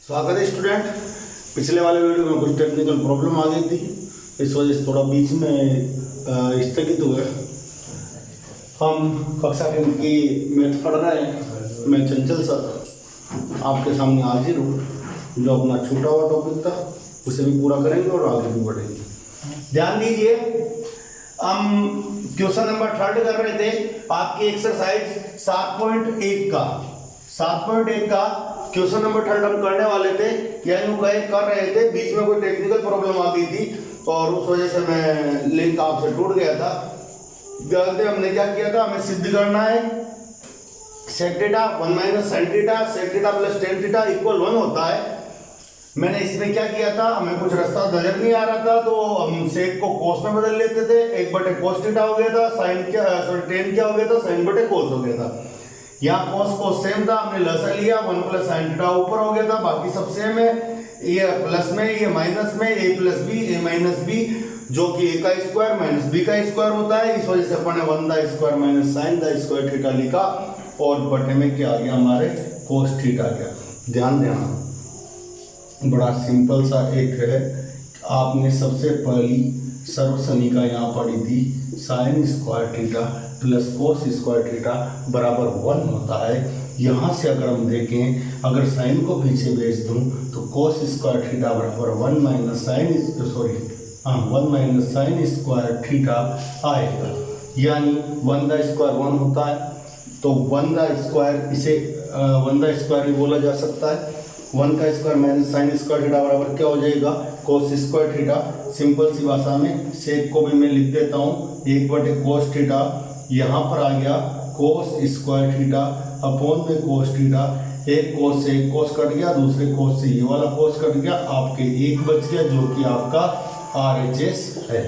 स्वागत है स्टूडेंट। पिछले वाले वीडियो में कुछ टेक्निकल प्रॉब्लम आ गई थी, इस वजह से थोड़ा बीच में स्थगित हुए। हम कक्षा की मैथ पढ़ रहे हैं। मैं चंचल सर आपके सामने हाजिर हूँ। जो अपना छूटा हुआ टॉपिक था उसे भी पूरा करेंगे और आगे भी बढ़ेंगे। ध्यान दीजिए, हम क्वेश्चन नंबर 3 कर रहे थे आपकी एक्सरसाइज 7.1 का क्वेश्चन नंबर 3 हम करने वाले थे या यूं कहे कर रहे थे। बीच में कोई टेक्निकल प्रॉब्लम आ गई थी और उस वजह से मैं लिंक आपसे टूट गया था। जानते हमने क्या किया था, हमें सिद्ध करना है sec theta 1 minus sin theta sec theta plus tan theta equal 1 होता है। मैंने इसमें क्या किया था, हमें कुछ रास्ता नजर नहीं आ रहा था तो हम sec को cos में बदल लेते थे। 1/cos थीटा हो गया था, tan क्या हो गया था, sin/cos हो गया था। यहाँ cos सेम था, हमने लसा लिया, 1 प्लस sin थीटा ऊपर हो गया था, बाकी सब सेम है। ये प्लस में ये माइनस में a plus B a minus B जो कि a का स्क्वायर माइनस b का स्क्वायर होता है। इस वजह से अपन ने 1 द स्क्वायर माइनस sin द स्क्वायर थीटा लिखा और बटे में क्या आ गया, हमारे cos थीटा आ गया। ध्यान देना, बड़ा सिंपल सा एक है। आपने सबसे पहली सर्वसनिका यहाँ पढ़ी थी, sin square theta plus cos square theta बराबर 1 होता है। यहाँ से अगर हम देखें, अगर sin को पीछे भेज दूँ तो cos स्क्वायर थीटा बराबर 1 माइनस sin स्क्वायर थीटा आएगा। यानी 1 द स्क्वायर 1 होता है तो 1 द स्क्वायर, इसे 1 द स्क्वायर भी बोला जा सकता है। 1 का square minus sin square theta बराबर क्या हो जाएगा, cos स्क्वायर थीटा। सिंपल सी भाषा में सेक को भी मैं लिख देता हूँ 1/cos थीटा। यहाँ पर आ गया cos स्क्वायर थीटा अपॉन में cos थीटा। एक cos से एक cos कट गया, दूसरे cos से ये वाला cos कट गया, आपके एक बच गया जो कि आपका RHS है।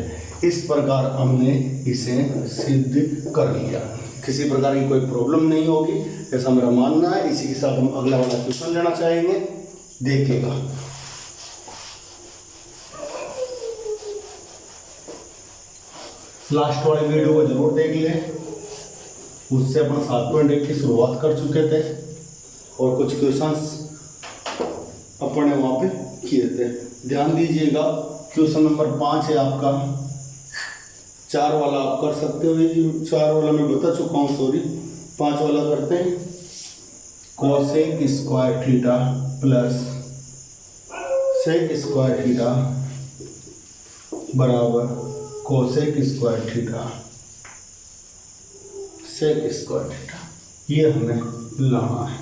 इस प्रकार हमने इसे सिद्ध कर लिया। किसी प्रकार की कोई प्रॉब्लम नहीं होगी ऐसा मेरा मानना है। इसी के साथ हम अगला वाला क्वेश्चन लेना चाहेंगे, देखिएगा। लास्ट वाले वीडियो को जरूर देख लें, उससे अपन 7.1 की शुरुआत कर चुके थे और कुछ क्वेश्चंस अपन ने वहां पे किए थे। ध्यान दीजिएगा, क्वेश्चन नंबर 5 है आपका। 4 वाला आप कर सकते हो, ये 4 वाला मैं बता चुका हूँ, सॉरी। 5 वाला करते हैं। Cosec square theta plus sec square theta बराबर cosec square theta sec square theta, ये हमें लाना है।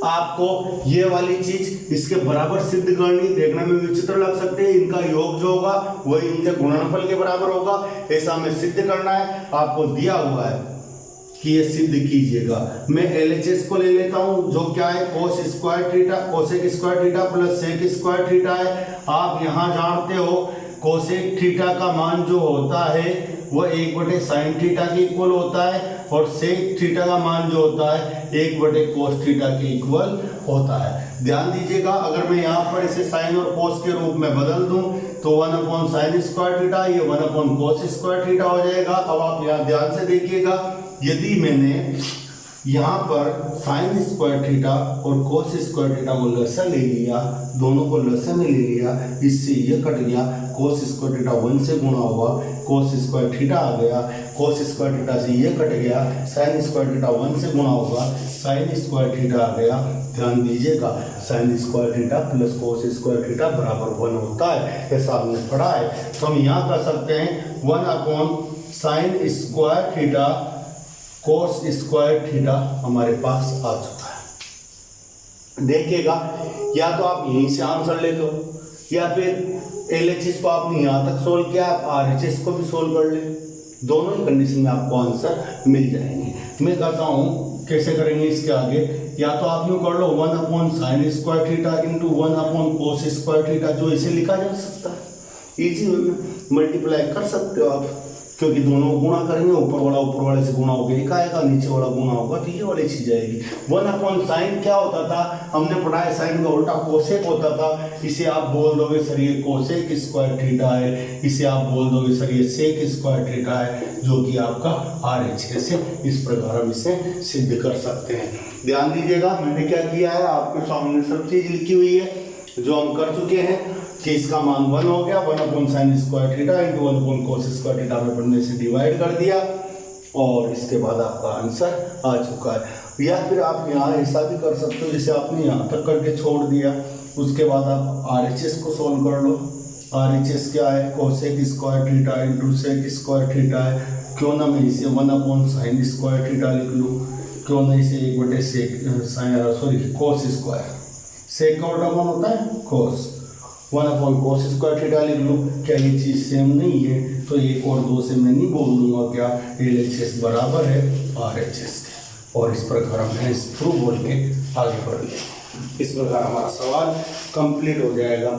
आपको ये वाली चीज इसके बराबर सिद्ध करनी, देखने में विचित्र लग सकते हैं। इनका योग जो होगा वही इनके गुणनफल के बराबर होगा, ऐसा हमें सिद्ध करना है। आपको दिया हुआ है कि ये सिद्ध कीजिएगा। मैं LHS को ले लेता हूं जो क्या है, cos square theta cosec square theta plus sec square theta है। आप यहां जानते हो कोसेक थीटा का मान जो होता है वो 1/sin थीटा के इक्वल होता है और सेक थीटा का मान जो होता है 1/cos थीटा के इक्वल होता है। ध्यान दीजिएगा, अगर मैं यहाँ पर इसे साइन और cos के रूप में बदल दूं तो 1/sin स्क्वायर थीटा ये 1/cos स्क्वायर थीटा हो जाएगा। अब आप यहाँ ध्यान से देखिएगा, यदि मैंने यहाँ पर sin स्क्वायर थीटा और cos स्क्वायर थीटा को लसा ले लिया, दोनों को लसा में ले लिया, इससे ये कट गया, cos स्क्वायर थीटा 1 से गुणा हुआ, cos स्क्वायर थीटा आ गया, cos स्क्वायर थीटा से ये कट गया, sin स्क्वायर थीटा 1 से गुणा होगा, sin स्क्वायर थीटा आ गया। ध्यान दीजिएगा, sin square theta plus cos square theta बराबर 1 होता है, ऐसा हमने पढ़ा है। तो हम यहाँ कर सकते हैं 1/sin square theta cos square theta हमारे पास आ चुका है। देखिएगा, या तो आप यहीं से आंसर ले लो या फिर LHS को आपने यहाँ तक सोल्व किया, आप RHS को भी सोल्व कर ले। दोनों ही कंडीशन में आपको आंसर मिल जाएंगे। मैं कहता हूँ कैसे करेंगे इसके आगे, या तो आप यूँ कर लो 1/sin square theta into 1/cos square theta, जो इसे लिखा जा सकता है। इजी मल्टीप्लाई कर सकते हो आप, क्योंकि दोनों गुणा करेंगे, ऊपर वाले से गुणा होकर एक आएगा, नीचे वाला गुणा होगा तो ये वाली चीज आएगी। 1/sin क्या होता था, हमने पढ़ा है साइन का उल्टा कोसेक होता था। इसे आप बोल दोगे सर ये कोसेक स्क्वायर थीटा है, इसे आप बोल दोगे सर ये सेक स्क्वायर थीटा है, जो कि आपका RHS है। इस प्रकार हम इसे सिद्ध कर सकते हैं। ध्यान दीजिएगा, मैंने क्या किया है, आपके सामने सब चीज लिखी हुई है जो हम कर चुके हैं कि इसका मान 1 हो गया, 1/sin square theta into 1/cos square theta में पढ़ने से डिवाइड कर दिया और इसके बाद आपका आंसर आ चुका है। या फिर आप यहाँ ऐसा भी कर सकते हो, जैसे आपने यहाँ तक करके छोड़ दिया, उसके बाद आप RHS को सॉल्व कर लो। RHS क्या है, cosec square theta into sec square theta है। क्यों ना मैं इसे 1/sin स्क्वायर थीटा लिख लूँ, क्यों ना इसे 1/sec कोस स्क्वायर, सेक का उल्टा कौन होता है, कोस, 1/cos स्क्वायर थीटा लिख लूँ। क्या ये चीज़ सेम नहीं है? तो 1 और 2 से मैं नहीं बोल दूंगा क्या LHS बराबर है RHS के, और इस प्रकार हमने इस प्रूव बोल के आगे बढ़ गए। इस प्रकार हमारा सवाल कंप्लीट हो जाएगा।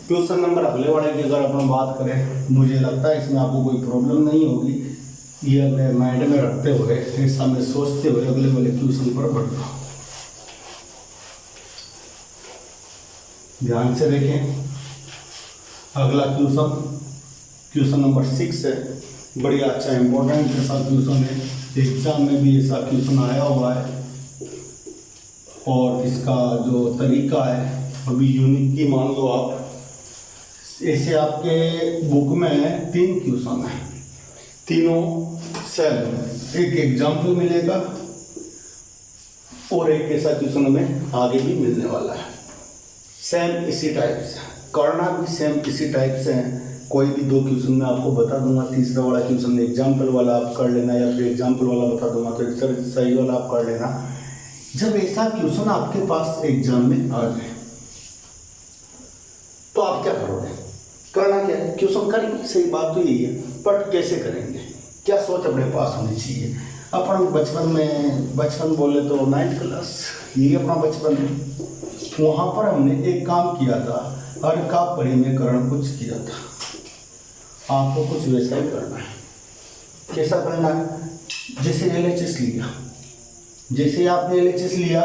क्वेश्चन नंबर अगले वाले की अगर अपन बात करें, मुझे लगता है इसमें आपको कोई प्रॉब्लम नहीं होगी। ये अपने माइंड में रखते हुए, ऐसा में सोचते हुए अगले वाले क्वेश्चन पर बढ़ता हूँ। ध्यान से देखें, अगला क्वेश्चन नंबर 6 है। बड़ी अच्छा इंपॉर्टेंट ऐसा क्वेश्चन है, एग्जाम में भी ऐसा क्वेश्चन आया हुआ है और इसका जो तरीका है अभी यूनिक की मान लो आप, ऐसे आपके बुक में 3 क्वेश्चन है, तीनों सेम, एक एग्जाम्पल मिलेगा और एक ऐसा क्वेश्चन हमें आगे भी मिलने वाला है। सेम इसी टाइप से करना भी सेम इसी टाइप से है। कोई भी 2 क्वेश्चन मैं आपको बता दूंगा, तीसरा वाला क्वेश्चन एग्जाम्पल वाला आप कर लेना, या फिर एग्जाम्पल वाला बता दूंगा तो सही वाला आप कर लेना। जब ऐसा क्वेश्चन आपके पास एग्जाम में आ जाए तो आप क्या करोगे? करना क्या है, क्वेश्चन करेंगे, सही बात तो यही है, बट कैसे करेंगे, क्या सोच अपने पास होनी चाहिए। अपन बचपन बोले तो 9th क्लास, यही अपना बचपन है। वहाँ पर हमने एक काम किया था, हर का परिमेयकरण कुछ किया था। आपको कुछ वैसा ही करना है। कैसा करना है? जैसे LHS लिया, जैसे आपने LHS लिया,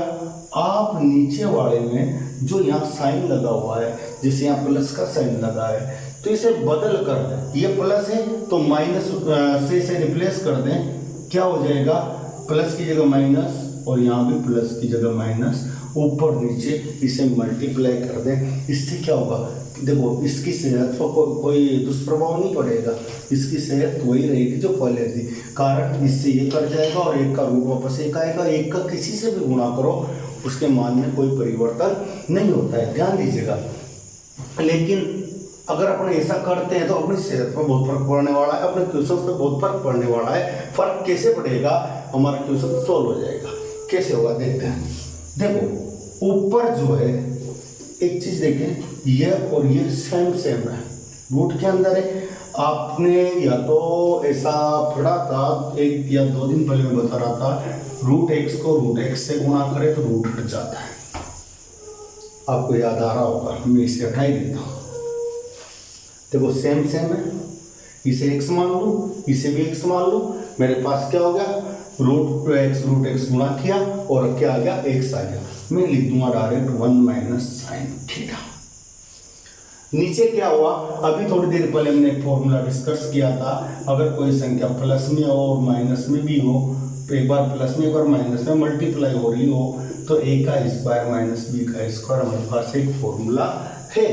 आप नीचे वाले में जो यहाँ साइन लगा हुआ है, जैसे यहाँ प्लस का साइन लगा है, तो इसे बदल कर, ये प्लस है तो माइनस से इसे रिप्लेस कर दें। क्या हो जाएगा? प्लस की जगह माइनस और यहाँ भी प्लस की जगह माइनस, ऊपर नीचे इसे मल्टीप्लाई कर दें। इससे क्या होगा? देखो, इसकी सेहत पर कोई दुष्प्रभाव नहीं पड़ेगा, इसकी सेहत वही रहेगी जो पहले थी। कारण इससे ये कर जाएगा और एक का रूट वापस एक आएगा। एक का किसी से भी गुणा करो, उसके मान में कोई परिवर्तन नहीं होता है, ध्यान दीजिएगा। लेकिन अगर अपन ऐसा करते हैं तो अपनी सेहत पर बहुत फर्क पड़ने वाला है, अपने क्वेश्चन पर बहुत फर्क पड़ने वाला है। फर्क कैसे पड़ेगा? हमारा क्वेश्चन सॉल्व हो जाएगा। कैसे होगा देखते हैं। देखो, ऊपर जो है एक चीज देखें, ये और ये सेम है, रूट के अंदर है। आपने या तो ऐसा पढ़ा था, 1 या 2 दिन पहले मैं बता रहा था, रूट x को रूट x से गुणा करे तो रूट हट जाता है। आपको याद आ रहा होगा, मैं इसे हटा ही देता हूँ। देखो सेम है, इसे x मान लूँ, इसे भी x मान लूँ, मेरे पास क्या हो गया? रूट x गुणा किया और क्या आ गया? x आ गया। मैं लिख दूंगा डायरेक्ट 1 - sin थीटा। नीचे क्या हुआ? अभी थोड़ी देर पहले हमने एक फॉर्मूला डिस्कस किया था, अगर कोई संख्या प्लस में और माइनस में भी हो, तो एक बार प्लस में एक बार माइनस में मल्टीप्लाई हो रही हो, तो a का स्क्वायर माइनस b का स्क्वायर हमारे पास एक फॉर्मूला है।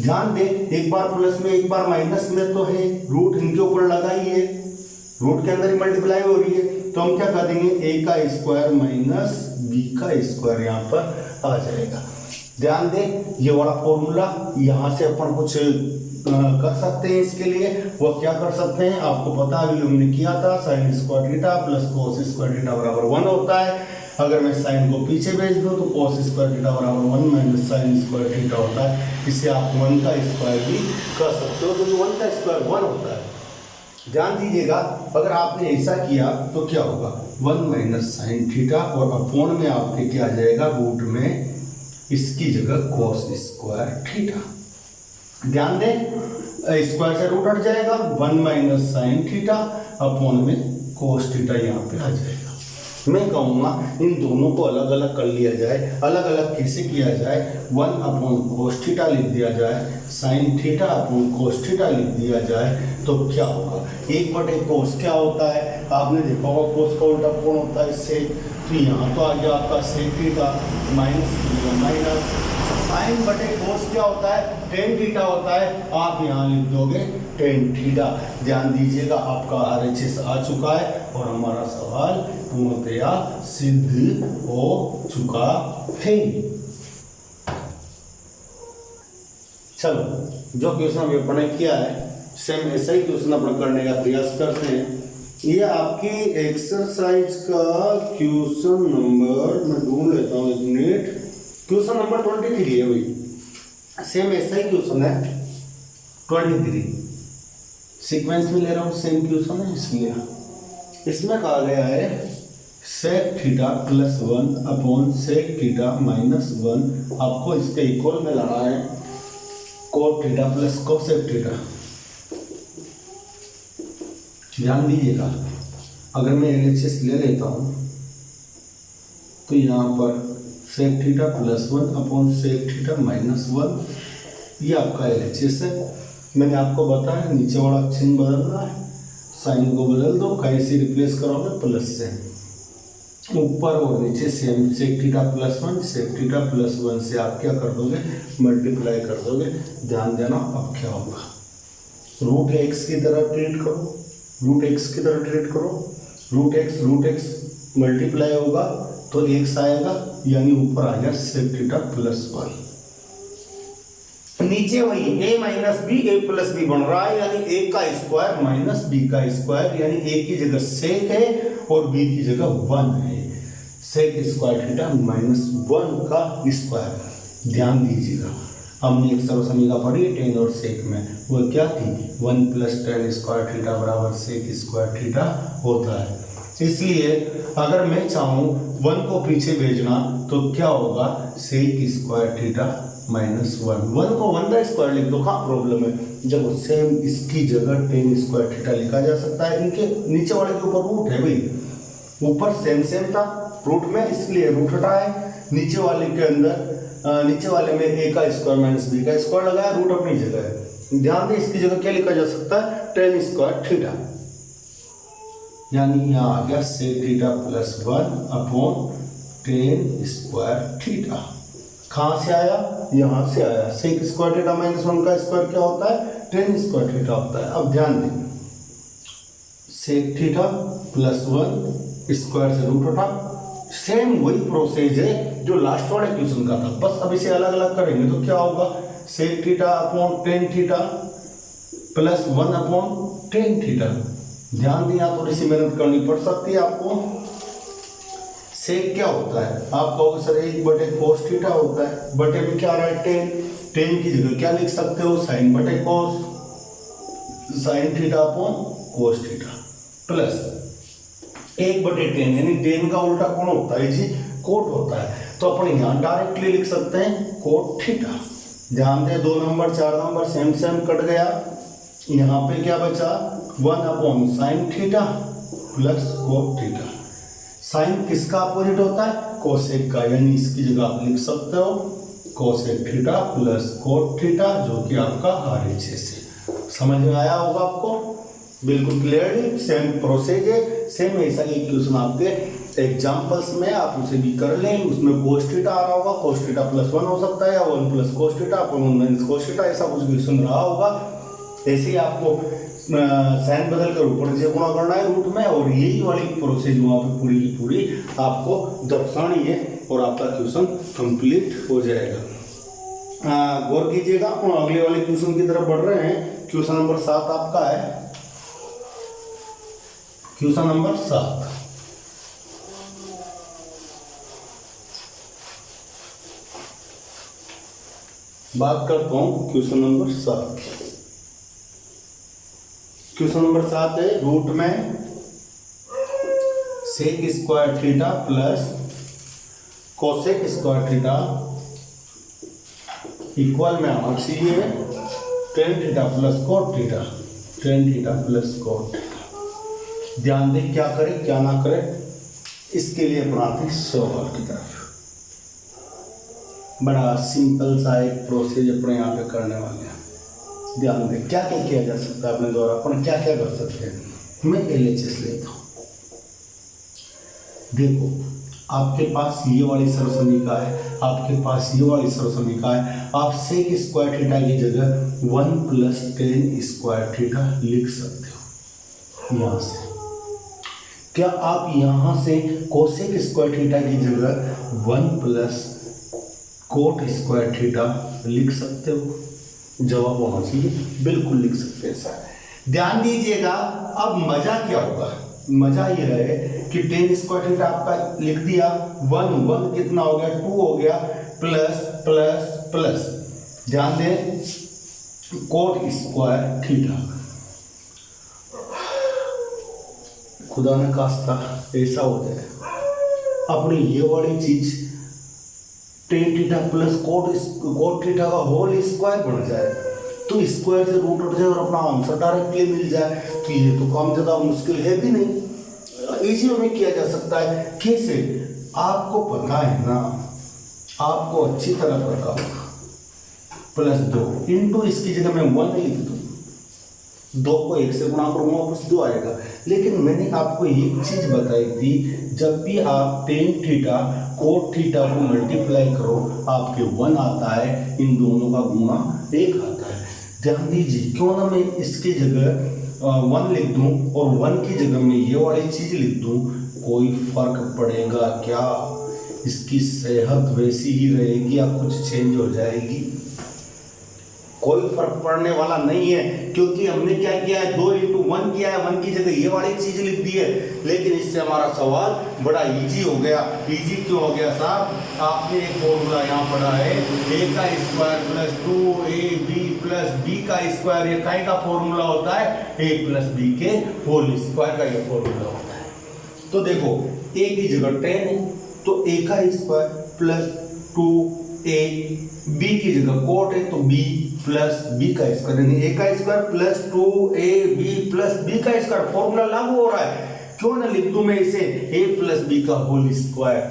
ध्यान दे, एक बार प्लस में एक बार माइनस में तो है, रूट इनके ऊपर लगा ही है, रूट के अंदर ही मल्टीप्लाई हो रही है, तो हम क्या कर देंगे? a का स्क्वायर माइनस b का स्क्वायर यहाँ पर आ जाएगा। ध्यान दे, ये वाला फॉर्मूला यहाँ से अपन कुछ कर सकते हैं। इसके लिए वो क्या कर सकते हैं आपको पता है, अभी हमने किया था, sign square theta plus cos square theta बराबर 1 होता है। अगर मैं साइन को पीछे भेज दूं तो कोस स्क्वायर थीटा बराबर 1 माइनस साइन स्क्वायर थीटा होता है। इससे आप 1 का स्क्वायर भी कर सकते हो, क्योंकि 1 का स्क्वायर 1 होता है। ध्यान दीजिएगा, अगर आपने ऐसा किया तो क्या होगा? 1 माइनस साइन थीटा और अपोन में आपके क्या आ जाएगा? रूट में इसकी जगह कोस स्क्वायर थीटा। ध्यान दें, स्क्वायर से रूट हट जाएगा, 1 माइनस साइन थीटा अपोन में कोस थीटा यहाँ पे आ जाएगा। मैं कहूँगा इन दोनों को अलग अलग कर लिया जाए। अलग अलग कैसे किया जाए? 1 अपॉन कोस थीटा लिख दिया जाए, sign theta upon cos theta लिख दिया जाए, तो क्या होगा? 1/कोस क्या होता है? आपने देखा होगा, कोस का उल्टा कौन होता है? इससे। तो यहाँ तो आ गया आपका सेक थीटा माइनस साइन बटे कोस क्या होता है, टेन थीटा होता है। आप यहाँ लिख दोगे टेन थीटा। ध्यान दीजिएगा आपका RHS आ चुका है और हमारा सवाल पूर्णतया सिद्ध हो चुका है। चलो जो क्वेश्चन हमने अपने किया है सेम ऐसा ही क्वेश्चन अपन करने का प्रयास करते हैं। ये आपकी एक्सरसाइज का क्वेश्चन नंबर मैं ढूंढ लेता हूँ एक मिनट। क्वेश्चन नंबर 23 है भाई, सेम ऐसा ही क्वेश्चन है 23 सीक्वेंस में ले रहा हूँ, सेम क्वेश्चन है इसलिए। इसमें कहा गया है sec theta plus 1 upon sec theta minus 1 आपको इसके इक्वल में लाना है cot theta plus cosec theta. ध्यान दीजिएगा अगर मैं LHS ले लेता हूँ तो यहाँ पर sec theta plus 1 upon sec theta minus 1 ये आपका LHS है। मैंने आपको बताया नीचे वाला चिन्ह बदलना है, साइन को बदल दो, कहीं से रिप्लेस करोगे प्लस से, ऊपर और नीचे same sec theta plus 1 sec theta plus 1 से आप क्या कर दोगे मल्टीप्लाई कर दोगे। ध्यान देना अब क्या होगा, रूट एक्स की तरह ट्रीट करो, रूट एक्स की तरह ट्रीट करो, रूट एक्स मल्टीप्लाई होगा तो एक्स आएगा यानी ऊपर आ गया सेक थीटा प्लस 1। नीचे वही a minus B a plus B बन रहा है यानी a का स्क्वायर माइनस b का स्क्वायर यानी a की जगह सेक है और b की जगह 1 है। सेक स्क्वायर थीटा माइनस 1 का स्क्वायर। ध्यान दीजिएगा हमने एक सर्वसमीका पढ़ी टेन और सेक में, वो क्या थी 1 प्लस टेन स्क्वायर थीटा बराबर सेक स्क्वायर थीटा होता है। इसलिए अगर मैं चाहूँ 1 को पीछे भेजना तो क्या होगा सेक स्क्वायर थीटा माइनस 1 को 1 का स्क्वायर लिख दो, कहाँ प्रॉब्लम है। जब सेम इसकी जगह टेन स्क्वायर थीटा लिखा जा सकता है। इनके नीचे वाले के ऊपर रूट है भाई, ऊपर सेम था रूट में इसलिए रूट हटाए, नीचे वाले के अंदर नीचे वाले में a का स्क्वायर माइनस b का स्क्वायर लगाया, रूट अपनी जगह है। ध्यान दें इसकी जगह क्या लिखा जा सकता है टेन स्क्वायर थीटा यानी यहाँ आ गया sec theta plus 1 upon tan square theta. कहाँ से आया, यहाँ से आया। सेक स्क्वायर थीटा माइनस 1 का स्क्वायर क्या होता है टेन स्क्वायर थीटा होता है। अब ध्यान दें सेक थीटा प्लस 1 स्क्वायर से रूट उठा, सेम वही प्रोसेस है जो लास्ट वाले क्वेश्चन का था, बस अब इसे अलग अलग करेंगे तो क्या होगा sec theta upon tan theta plus 1 upon tan theta. ध्यान दिया थोड़ी सी मेहनत करनी पड़ सकती है आपको। सेक क्या होता है आप कहोगे सर 1 बटे कोस थीटा होता है, बटे में क्या आ रहा है टेन, टेन की जगह क्या लिख सकते हो साइन बटे cos, sine theta upon cos theta plus 1 बटे टेन यानी टेन का उल्टा कौन होता है जी कोट होता है, तो अपन यहाँ डायरेक्टली लिख सकते हैं कोट थीटा। ध्यान दें 2 नंबर 4 नंबर सेम कट गया, यहाँ पे क्या बचा 1 upon sine theta plus cot theta. Sine किसका अपोजिट होता है कोसेक का, यानी इसकी जगह आप लिख सकते हो cosec theta plus cot theta जो कि आपका RHS है। समझ में आया होगा आपको बिल्कुल क्लियरली। सेम प्रोसेस है, सेम ऐसा ही क्वेश्चन आपके एग्जाम्पल्स में आप उसे भी कर लें। उसमें कोस थीटा आ रहा होगा, कोस थीटा प्लस 1 हो सकता है या 1 plus cos theta upon 1 minus cos theta, ऐसा कुछ क्वेश्चन रहा होगा। ऐसे ही आपको साइन बदल कर ऊपर नीचे गुणा करना है रूट में, और यही वाली प्रोसेस वहाँ पे पूरी की पूरी आपको दर्शानी है और आपका क्वेश्चन कंप्लीट हो जाएगा। गौर कीजिएगा अगले वाले क्वेश्चन की तरफ बढ़ रहे हैं। क्वेश्चन नंबर 7 आपका है, क्वेश्चन नंबर 7 बात करता हूं क्वेश्चन नंबर 7। क्वेश्चन नंबर 7 है रूट में sec square theta plus cosec square theta equal में आना चाहिए tan theta plus cot theta, tan theta plus cot. ध्यान दें क्या करें क्या ना करें, इसके लिए बनाते हैं सवाल की तरफ। बड़ा सिंपल सा एक प्रोसेस अपने यहाँ पे करने वाले हैं। ध्यान दें क्या क्या किया जा सकता है अपने द्वारा, अपन क्या क्या कर सकते हैं। मैं LHS लेता हूँ। देखो आपके पास ये वाली सर्वसमीका है, आपके पास ये वाली सर्वसमीका है, आप सेक स्क्वायर थीटा की जगह 1 + tan स्क्वायर थीटा लिख सकते हो यहाँ से। क्या आप यहाँ से कोसेक स्क्वायर थीटा की जगह 1 + कोट स्क्वायर थीटा लिख सकते हो? जवाब होना चाहिए, बिल्कुल लिख सकते हैं सर। ध्यान दीजिएगा, अब मजा क्या होगा, मजा ये है कि tan स्क्वायर थीटा आपका लिख दिया, 1 कितना हो गया, 2 हो गया, प्लस प्लस प्लस, ध्यान दें कोट स्क्वायर थीटा, खुदा न खास्ता ऐसा हो जाए अपनी ये वाली चीज tan theta plus cot theta का होल स्क्वायर बन जाए, तो स्क्वायर से रूट उठ जाए और अपना आंसर डायरेक्टली मिल जाए, तो ये तो काम ज़्यादा मुश्किल है भी नहीं, इजी में किया जा सकता है। कैसे? आपको पता है ना, आपको अच्छी तरह पता होगा, +2 इंटू इसकी जगह मैं 1 लिख दूँ, 2 को 1 से गुणा करूँगा वापस 2 आएगा। लेकिन मैंने आपको एक चीज़ बताई थी, जब भी आप tan थीटा कोट थीटा को मल्टीप्लाई करो आपके 1 आता है, इन दोनों का गुणा 1 आता है। ध्यान दीजिए, क्यों ना मैं इसकी जगह 1 लिख दूं और 1 की जगह मैं ये वाली चीज़ लिख दूं, कोई फर्क पड़ेगा क्या? इसकी सेहत वैसी ही रहेगी या कुछ चेंज हो जाएगी? कोई फर्क पड़ने वाला नहीं है, क्योंकि हमने क्या किया है, 2 × 1 किया है, 1 की जगह ये वाली चीज लिख दी है। लेकिन इससे हमारा सवाल बड़ा इजी हो गया। इजी क्यों हो गया साहब? आपने एक फॉर्मूला यहाँ पढ़ा है, a का स्क्वायर + 2ab + b का स्क्वायर, ये काय का फॉर्मूला होता है, a + b के होल स्क्वायर का ये फॉर्मूला होता है। तो देखो a की जगह 10 है, तो a का स्क्वायर + 2a, b की जगह कोट है, तो b + b का स्क्वायर, यानी a का स्क्वायर + 2ab + b का स्क्वायर, फॉर्मूला लागू हो रहा है। क्यों ना लिख दूं मैं इसे a + b का होल स्क्वायर।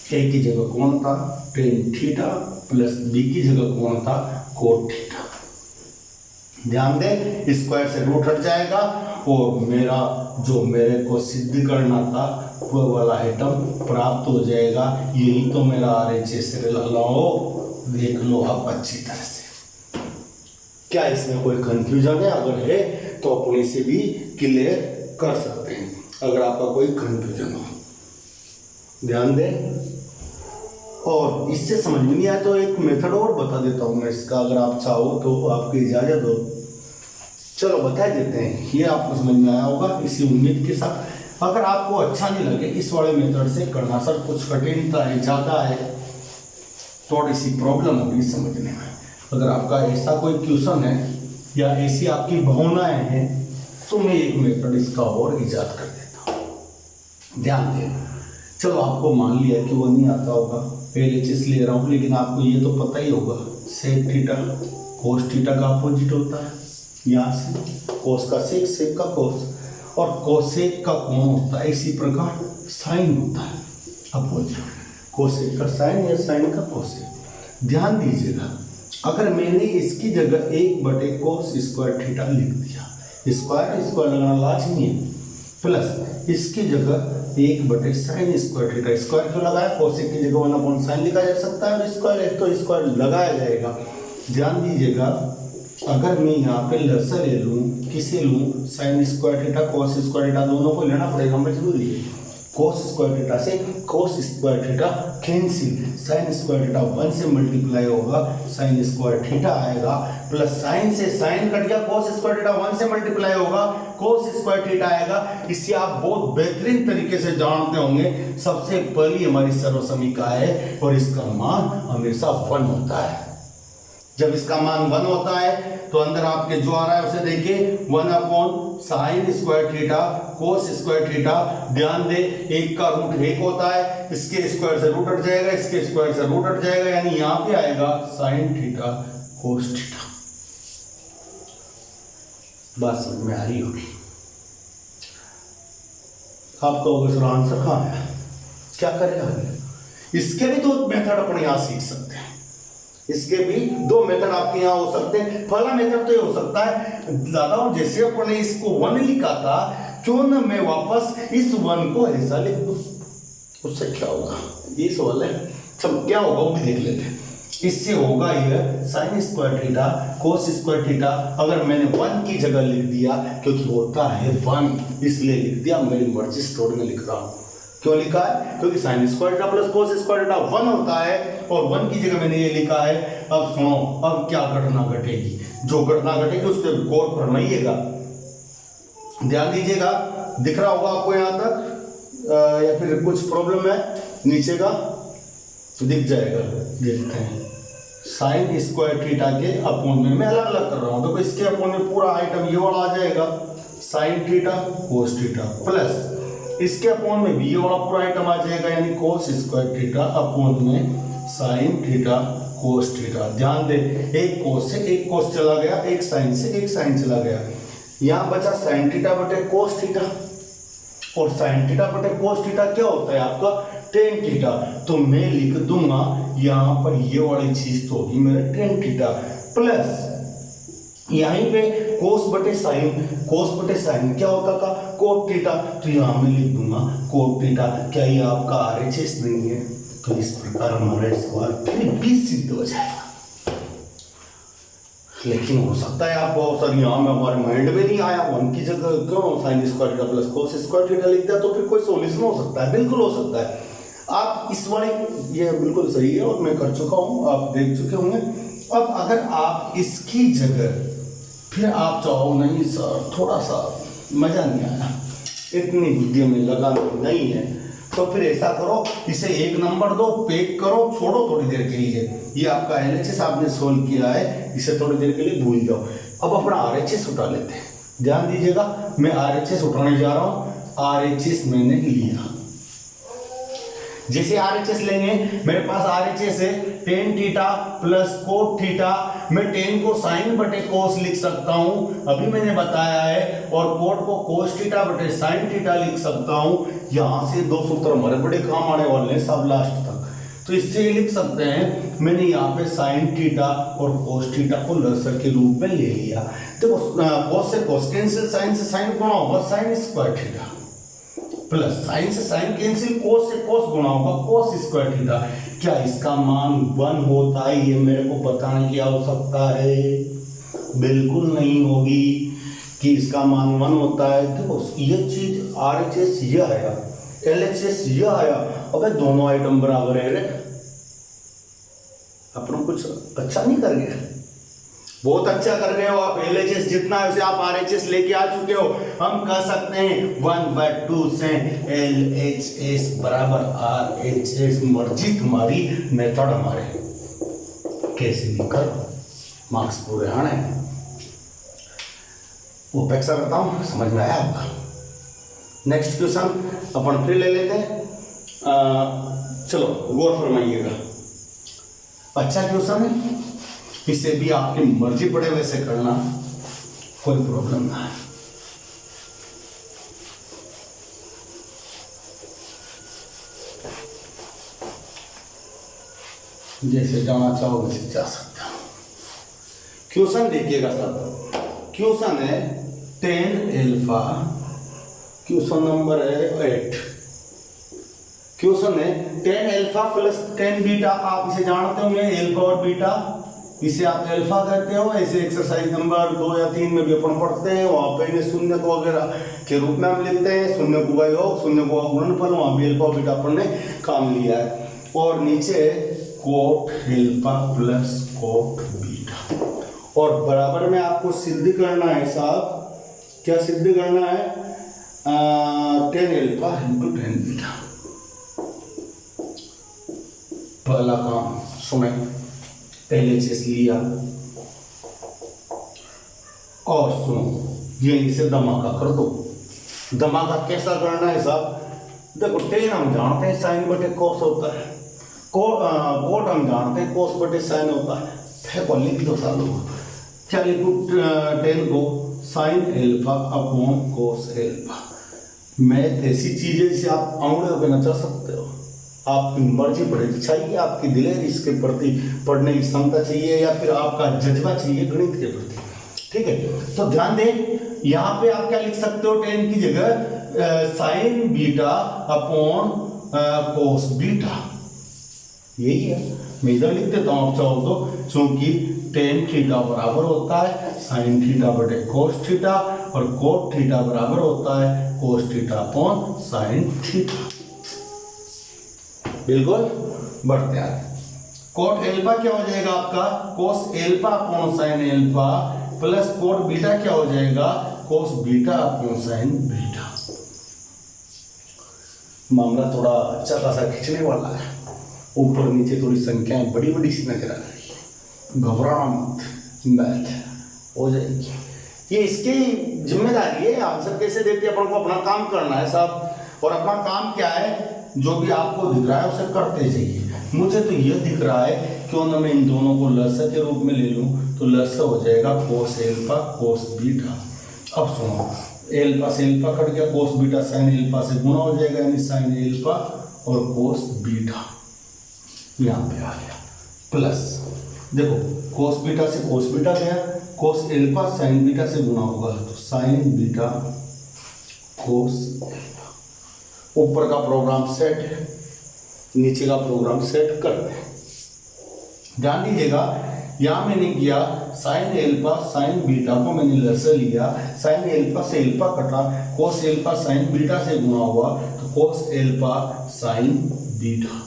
a की जगह कौन था, tan थीटा, + b की जगह कौन था, कोट थीटा। ध्यान दें, स्क्वायर से रूट हट जाएगा और मेरे को सिद्ध करना था वो वाला आइटम प्राप्त हो जाएगा। यही तो मेरा RHS लाओ, देख लो आप अच्छी तरह से। क्या इसमें कोई कंफ्यूजन है? अगर है तो अपने से भी क्लियर कर सकते हैं, अगर आपका कोई कंफ्यूजन हो। ध्यान दें, और इससे समझ में नहीं आया तो एक मेथड और बता देता हूँ मैं इसका, अगर आप चाहो तो आपकी इजाजत हो। चलो बता देते हैं, ये आपको समझ में आया होगा इसी उम्मीद के साथ। अगर आपको अच्छा नहीं लगे इस वाले मेथड से करना, सर कुछ कठिनता है, ज़्यादा है, थोड़ी सी प्रॉब्लम होगी समझने में, अगर आपका ऐसा कोई क्वेश्चन है या ऐसी आपकी भावनाएं हैं, तो मैं एक मेथड इसका और ईजाद कर देता हूँ। ध्यान दें, चलो आपको मान लिया कि वो नहीं आता होगा, LHS ले रहा हूँ, लेकिन आपको ये तो पता ही होगा सेक थीटा कोस थीटा का अपोजिट होता है। यहाँ से कोस का सेक, सेक का कोस, और कोसेक का कौन होता है, इसी प्रकार साइन होता है अपोजिट, कोसेक का साइन या साइन का कोसेक। ध्यान दीजिएगा, अगर मैंने इसकी जगह 1 कोस स्क्वायर थीटा लिख दिया, स्क्वायर स्क्वायर लगाना लाजमी है, प्लस इसकी जगह 1 साइन स्क्वायर थीटा, स्क्वायर क्यों लगाया, कोसेक की जगह 1/sin लिखा जा सकता है, और स्क्वायर है तो स्क्वायर लगाया जाएगा। ध्यान दीजिएगा, अगर मैं यहाँ पे लसर ले लूँ, किसे लूँ, sign square theta cos square theta, दोनों को लेना पड़ेगा मजबूरी है। कोस स्क्वायर थीटा से cos square theta cancel, sign square theta 1 से मल्टीप्लाई होगा, साइन स्क्वायर थीटा आएगा, प्लस साइन से साइन कट गया, कोस स्क्वायर थीटा 1 से मल्टीप्लाई होगा, कोस स्क्वायर थीटा आएगा। इसे आप बहुत बेहतरीन तरीके से जानते होंगे, सबसे पहली हमारी सर्वसमीका है और इसका मान हमेशा 1 होता है। जब इसका मान 1 होता है तो अंदर आपके जो आ रहा है उसे देखिए, 1/sin square theta cos square theta. ध्यान दे, 1 का रूट 1 होता है, इसके स्क्वायर से रूट हट जाएगा, इसके स्क्वायर से रूट हट जाएगा, यानी यहाँ पे आएगा साइन थीटा कोस थीटा। बात समझ में आ रही होगी आपका? इसका आंसर कहाँ है, क्या करेगा? इसके भी 2 मेथड अपने यहाँ सीख सकते हैं, इसके भी 2 मेथड आपके यहाँ हो सकते हैं। पहला मेथड तो ये हो सकता है, दादा जैसे अपने इसको 1 लिखा था, क्यों ना मैं वापस इस 1 को ऐसा लिख दूं, उससे क्या होगा, ये सवाल है। चलो क्या होगा वो भी देख लेते हैं। इससे होगा यह sign square theta cos square theta. अगर मैंने 1 की जगह लिख दिया, क्योंकि होता है 1 इसलिए लिख दिया, मेरी मर्जी स्टोर में लिख रहा हूँ। क्यों लिखा है? क्योंकि sign square theta plus cos square theta 1 होता है और 1 की जगह मैंने ये लिखा है। अब सुनो, अब क्या घटना घटेगी, जो घटना घटेगी उस पर गौर फरमाइएगा, ध्यान दीजिएगा। दिख रहा होगा आपको यहाँ तक या फिर कुछ प्रॉब्लम है नीचे का? दिख जाएगा, देखते हैं। साइन स्क्वायर थीटा के अपोन में मैं अलग अलग कर रहा हूँ, देखो इसके अपोन में पूरा आइटम ये वाला आ जाएगा sign theta cos theta, plus इसके अपोन में भी ये वाला पूरा आइटम आ जाएगा, यानी कोस स्क्वायर थीटा अपोन में साइन थीटा कोस थीटा। ध्यान दे, एक कोस से एक कोस चला गया, एक साइन से एक साइन चला गया, यहाँ बचा साइन थीटा बटे कोस थीटा। और साइन थीटा बटे कोस थीटा क्या होता है आपका? Tan theta. तो मैं लिख दूंगा यहाँ पर ये वाली चीज तो होगी मेरा टेन थीटा, प्लस यहीं पे कोस बटे साइन क्या होता था? Cot theta. तो यहाँ मैं लिख दूंगा कोट थीटा। क्या ये आपका आरएचएस नहीं है? तो इस प्रकार हमारा सवाल फिर भी सिद्ध हो जाएगा। लेकिन हो सकता है आपको सर यहाँ में हमारे माइंड में नहीं आया, 1 की जगह क्यों sign square theta plus cos square theta लिख दिया, तो फिर कोई सॉल्यूशन हो सकता है? बिल्कुल हो सकता है। आप इस वाले, ये बिल्कुल सही है और मैं कर चुका हूँ, आप देख चुके होंगे। अब अगर आप इसकी जगह फिर आप चाहो नहीं सर थोड़ा सा मजा नहीं आया, इतनी बुद्धि में लगा नहीं है, तो फिर ऐसा करो, इसे 1 नंबर दो, पैक करो, छोड़ो थोड़ी देर के लिए। ये आपका एलएचएस आपने सोल्व किया है, इसे थोड़ी देर के लिए भूल जाओ। अब अपना आरएचएस उठा लेते हैं। ध्यान दीजिएगा, मैं आरएचएस उठाने जा रहा हूँ। आरएचएस मैंने लिया, जैसे आरएचएस लेंगे, मेरे पास आरएचएस है ten theta plus cot theta. मैं टेन को साइन बटे कोस लिख सकता हूं, अभी मैंने बताया है, और कोट को कोस थीटा बटे साइन थीटा लिख सकता हूं। यहां से 2 सूत्र हमारे बड़े काम आने वाले हैं सब लास्ट तक। तो इससे ये लिख सकते हैं, मैंने यहाँ पे साइन थीटा और कोस थीटा को लसर के रूप में ले लिया। देखो कोस से कोस कैंसिल, साइन से साइन गुणा होगा sign square theta, plus sign से साइन कैंसिल, कोस से कोस गुणा होगा कोस स्क्वायर थीटा। क्या इसका मान 1 होता है? ये मेरे को बताने की आवश्यकता है? बिल्कुल नहीं होगी कि इसका मान 1 होता है। देखो ये चीज आरएचएस ये आया, एलएचएस ये आया, अबे दोनों आइटम बराबर है रे। अपन कुछ अच्छा नहीं कर गए? बहुत अच्छा कर गए हो आप। एलएचएस जितना है उसे आप आरएचएस लेके आ चुके हो। हम कह सकते हैं 1/2 से एलएचएस बराबर आरएचएस। मर्जी तुम्हारी, मेथड हमारे, कैसे भी करो, मार्क्स पूरे आने। उपेक्षा करता हूं, समझ में आया आपका? नेक्स्ट क्वेश्चन अपन फिर ले लेते हैं। चलो गौर फरमाइएगा, अच्छा क्वेश्चन है, इसे भी आपकी मर्जी पड़े वैसे करना, कोई प्रॉब्लम ना है। जैसे जाना चाहो वैसे जा सकते हो। क्वेश्चन देखिएगा सब, क्वेश्चन है 10 अल्फा, क्वेश्चन नंबर है 8। क्वेश्चन है 10 अल्फा प्लस 10 बीटा। आप इसे जानते होंगे, अल्फा और बीटा, इसे आप अल्फा कहते हो। ऐसे एक्सरसाइज नंबर 2 या 3 में भी अपन पढ़ते हैं, वहां पे इन्हें शून्य को वगैरह के रूप में हम लिखते हैं। शून्य को योग, शून्य को गुणनफल, वहां भी अल्फा बीटा अपन ने काम लिया है। और नीचे coat alpha plus coat beta, और बराबर में आपको सिद्ध करना है साहब। क्या सिद्ध करना है? 10 अल्फा इंटू 10 बीटा। पहला काम सुने, एलएचएस लिया और सुनो, ये इसे धमाका कर दो। धमाका कैसा करना है साहब? देखो 10 हम जानते हैं साइन बटे कोस होता है, कोट हम जानते हैं कोस बटे साइन होता है। फेंको, लिख दो सालों, क्या लिखो? 10 को sine alpha upon cos alpha. Math ऐसी चीज है जिसे आप आंगड़े पे नचा सकते हो, आपकी मर्जी पड़ेगी। चाहिए आपकी दिलेरी इसके प्रति, पढ़ने की क्षमता चाहिए, या फिर आपका जज्बा चाहिए गणित के प्रति, ठीक है? तो ध्यान दें, यहाँ पे आप क्या लिख सकते हो? 10 की जगह sign beta upon cos beta, यही है। मैं इधर लिख देता हूँ आप चाहो तो, क्योंकि टेन थीटा बराबर होता है साइन थीटा बटे कोस थीटा और कोट थीटा बराबर होता है cos theta upon sine theta. बिल्कुल बढ़ते हैं। कोट एल्फा क्या हो जाएगा आपका, कोस alpha upon sine alpha plus coat beta क्या हो जाएगा, cos beta upon sine beta. मामला थोड़ा अच्छा खासा खींचने वाला है, ऊपर नीचे थोड़ी संख्याएं बड़ी बड़ी सी नजर आ रही है, घबराना मत, मैथ हो जाएगी। ये इसकी जिम्मेदारी है, आंसर कैसे देती है अपन को, अपना काम करना है साहब। और अपना काम क्या है, जो भी आपको दिख रहा है उसे करते जाइए। मुझे तो यह दिख रहा है, क्यों ना मैं इन दोनों को लसा के रूप में ले लूं, तो लसा हो जाएगा कोस एल्फा कोस बीटा। अब सुनो, एल्फा से एल्फा कट गया, कोस बीटा साइन एल्फा से गुणा हो जाएगा, यानी साइन एल्फा और कोस बीटा यहाँ पे आ गया, प्लस देखो कोस बीटा से कोस बीटा गया, कोस एल्फा साइन बीटा से गुणा होगा तो साइन बीटा कोस एल्फा। ऊपर का प्रोग्राम सेट है, नीचे का प्रोग्राम सेट कर दे। ध्यान दीजिएगा, यहाँ मैंने किया साइन एल्फा साइन बीटा को मैंने लसा लिया, साइन एल्फा से एल्फा कटा, कोस एल्फा साइन बीटा से गुणा हुआ तो कोस एल्फा साइन बीटा,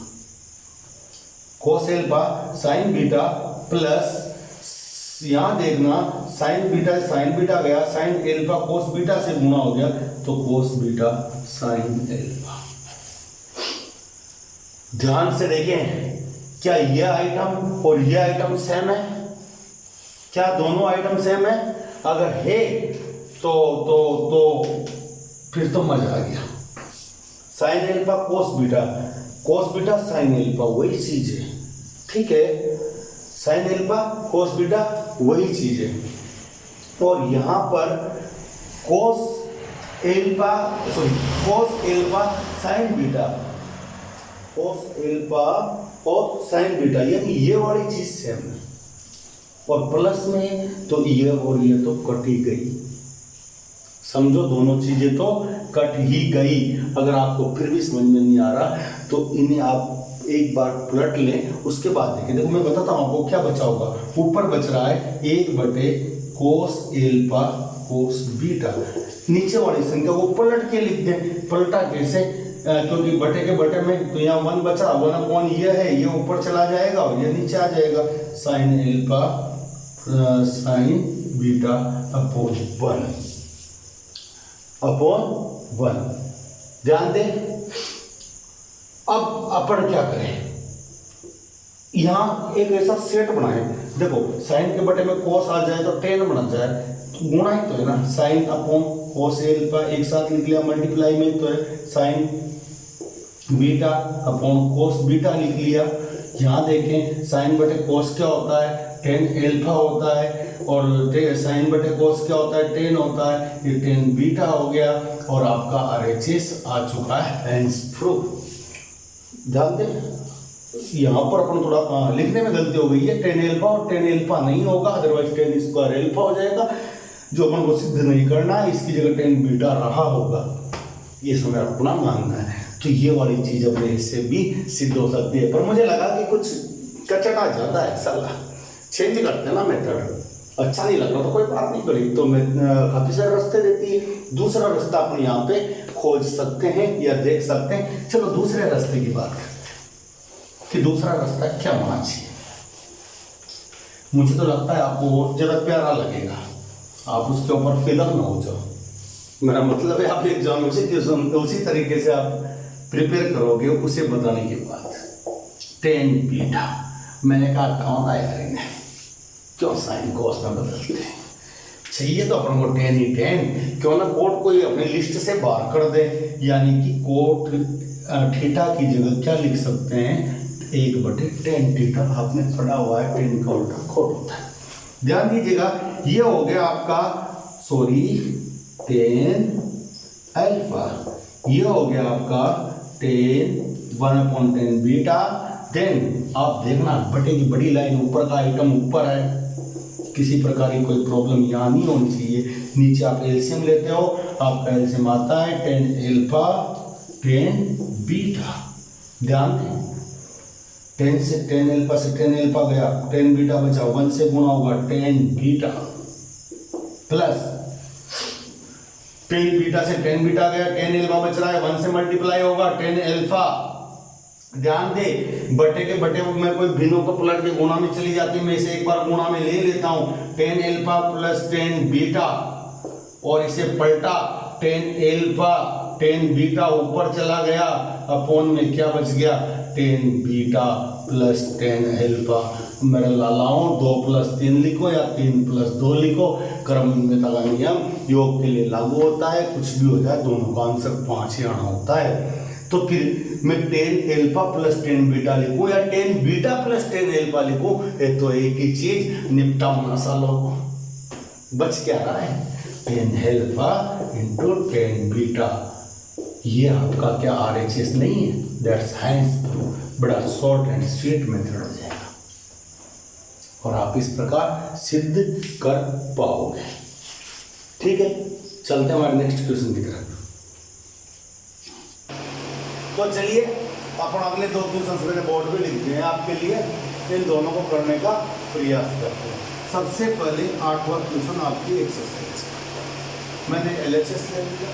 कोस एल्फा साइन बीटा प्लस यहाँ देखना साइन बीटा गया, साइन एल्फा कोस बीटा से गुणा हो गया तो कोस बीटा साइन एल्फा। ध्यान से देखें, क्या यह आइटम और यह आइटम सेम है, क्या दोनों आइटम सेम है? अगर है तो फिर तो मजा आ गया। Sine alpha cos beta sine alpha वही चीज है, ठीक है, साइन एल्फा कोस बीटा वही चीज है। और यहां पर कोस एल्फा साइन बीटा, कोस एल्फा और साइन बीटा, यानी ये वाली चीज सेम है। और प्लस में तो ये और ये तो कट ही गई, समझो दोनों चीजें तो कट ही गई। अगर आपको फिर भी समझ में नहीं आ रहा तो इन्हें आप एक बार पलट लें, उसके बाद देखें। देखो मैं बताता हूँ आपको क्या बचा होगा। ऊपर बच रहा है 1/, कोस एल्फा कोस बीटा, नीचे वाली संख्या को पलट के लिख दें। पलटा कैसे, क्योंकि बटे के बटे में तो यहाँ 1 बचा, 1/, ये है, ये ऊपर चला जाएगा और ये नीचे आ जाएगा, sine alpha sign beta upon 1। ध्यान दें। अब अपन क्या करें, यहाँ एक ऐसा सेट बनाए, देखो साइन के बटे में कोस आ जाए तो टेन बन जाए, तो गुणा ही तो है ना, साइन अपॉन कोस एल्फा एक साथ लिख लिया, मल्टीप्लाई में तो है sign beta upon cos beta लिख लिया। यहाँ देखें साइन बटे कोस क्या होता है, टेन एल्फा होता है, और साइन बटे कोस क्या होता है, 10 होता है, ये 10 बीटा हो गया और आपका RHS आ चुका है, हेंस प्रूफ। ध्यान दें, यहाँ पर अपन थोड़ा लिखने में गलती हो गई है, 10 एल्फा और 10 एल्फा नहीं होगा, अदरवाइज 10 स्क्वायर एल्फा हो जाएगा, जो अपन को सिद्ध नहीं करना है, इसकी जगह 10 बीटा रहा होगा, ये समय अपना मानना है। तो ये वाली चीज अपने इससे भी सिद्ध हो सकती है, पर मुझे लगा कि कुछ कचड़ा ज्यादा है, सलाह चेंज करते हैं ना मेथड, अच्छा नहीं लग रहा तो कोई बात नहीं करी, तो मैं काफी सारे रास्ते देती है, दूसरा रास्ता अपने यहाँ पे खोज सकते हैं या देख सकते हैं। चलो दूसरे रास्ते की बात करते कि दूसरा रास्ता क्या होना चाहिए। मुझे तो लगता है आपको बहुत ज्यादा प्यारा लगेगा, आप उसके ऊपर फिदा ना हो जाओ। मेरा मतलब है आप एग्जाम उसी तरीके से आप प्रिपेयर करोगे उसे बताने के बाद। 10 बीटा मैंने कहा कौन आया करेंगे, क्यों साइन कोस में बदलते हैं, चाहिए तो अपन को 10 ही 10, क्यों ना कोट को अपनी लिस्ट से बाहर कर दे, यानी कि कोट थीटा की जगह क्या लिख सकते हैं, 1/10 थीटा। आपने पढ़ा हुआ है 10 का उल्टा कोट होता है। ध्यान दीजिएगा, ये हो गया आपका 10 अल्फा, ये हो गया आपका 1/10 बीटा। देन आप देखना बटे की बड़ी लाइन, ऊपर का आइटम ऊपर है, किसी प्रकार की कोई प्रॉब्लम यहाँ नहीं होनी चाहिए। नीचे आप एलसीएम लेते हो, आपका एलसीएम आता है 10 अल्फा 10 बीटा। ध्यान दें, टेन से टेन एल्फा से टेन एल्फा गया, टेन बीटा बचा, 1 से गुणा होगा tan beta plus tan beta से टेन बीटा गया, टेन एल्फा बच रहा है, 1 से मल्टीप्लाई होगा टेन एल्फा। ध्यान दे, बटे के बटे में कोई भिन्नों को पलट के गुणा में चली जाती है, मैं इसे एक बार गुणा में ले लेता हूं, tan alpha plus tan beta, और इसे पलटा टेन एल्फा टेन बीटा ऊपर चला गया, अपोन में क्या बच गया, tan beta plus tan alpha. मेरे लालाओं 2 प्लस 3 लिखो या 3 प्लस 2 लिखो, क्रमयुग्मता का नियम योग के लिए लागू होता है, कुछ भी हो जाए दोनों का आंसर 5 ही आना होता है। तो फिर मैं tan alpha plus tan beta लिखूं या tan beta plus tan alpha लिखूं, ये तो एक ही चीज, निपटा होना सालों को। बच क्या रहा है, tan alpha into tan beta. ये आपका क्या RHS नहीं है, दैट्स हाइंस प्रूफ, बड़ा शॉर्ट एंड स्वीट मेथड हो जाएगा और आप इस प्रकार सिद्ध कर पाओगे। ठीक है, चलते हैं हमारे नेक्स्ट क्वेश्चन की तरफ। तो चलिए अपन अगले 2 क्वेश्चन मैंने बोर्ड पे लिख दिए हैं आपके लिए, इन दोनों को करने का प्रयास करते हैं। सबसे पहले 8वां क्वेश्चन आपकी एक्सरसाइज, मैंने LHS ले लिया,